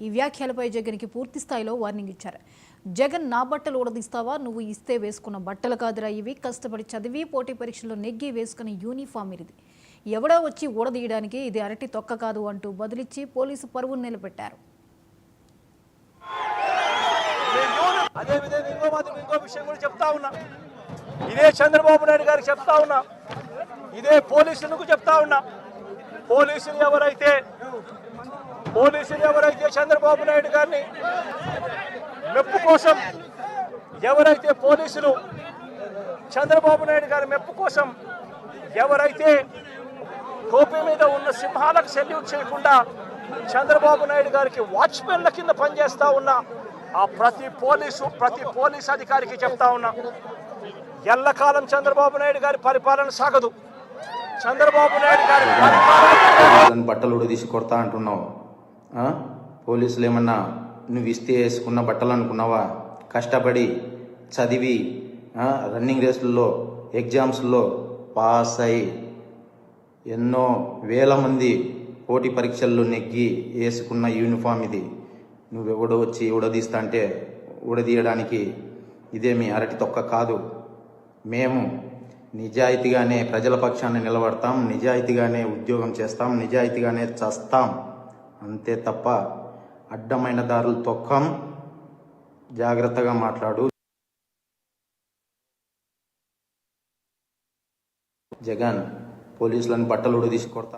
ఈ వ్యాఖ్యలపై జగన్కి పూర్తి స్థాయిలో వార్నింగ్ ఇచ్చారు. జగన్ నా బట్టలు ఊడదీస్తావా, నువ్వు ఇస్తే వేసుకున్న బట్టలు కాదురా ఇవి, కష్టపడి చదివి పోటీ పరీక్షల్లో నెగ్గి వేసుకున్న యూనిఫామ్ ఇది, ఎవడో వచ్చి ఊడదీయడానికి ఇది అరటి తొక్క కాదు అంటూ బదులిచ్చి పోలీసు పరువును నిలబెట్టారు. ఇదే చంద్రబాబు నాయుడు గారికి చెప్తా ఉన్నా, ఇదే పోలీసులకు చెప్తా ఉన్నా, పోలీసులు ఎవరైతే చంద్రబాబు నాయుడు గారిని మెప్పు కోసం, ఎవరైతే పోలీసులు చంద్రబాబు నాయుడు గారి మెప్పు కోసం ఎవరైతే టోపీ మీద ఉన్న సింహాలకు సెల్యూట్ చేయకుండా చంద్రబాబు నాయుడు గారికి వాచ్మెన్ల కింద పనిచేస్తా ఉన్న ఆ ప్రతి పోలీస్ అధికారికి చెప్తా ఉన్నా, ఎల్లకాలం చంద్రబాబు నాయుడు గారి పరిపాలన సాగదు. చంద్రబాబు నాయుడు గారి పరిపాలన బట్టలు ఉడదీసి కొడతా అంటున్నావు. పోలీసులు ఏమన్నా నువ్వు ఇస్తే వేసుకున్న బట్టలు అనుకున్నావా? కష్టపడి చదివి రన్నింగ్ రేసుల్లో ఎగ్జామ్స్లో పాస్ అయి ఎన్నో వేల మంది పోటీ పరీక్షల్లో నెగ్గి వేసుకున్న యూనిఫామ్ ఇది. నువ్వెవడో వచ్చి ఉడదీస్తా అంటే ఉడదీయడానికి ఇదేమి అరటి తొక్క కాదు. మేము నిజాయితీగానే ప్రజల పక్షాన్ని నిలబడతాం, నిజాయితీగానే ఉద్యోగం చేస్తాం, నిజాయితీగానే చస్తాం, అంతే తప్ప అడ్డమైన దారులు తొక్కం. జాగ్రత్తగా మాట్లాడు. జగన్ పోలీసులను బట్టలు ఉడదీసి కొడతా.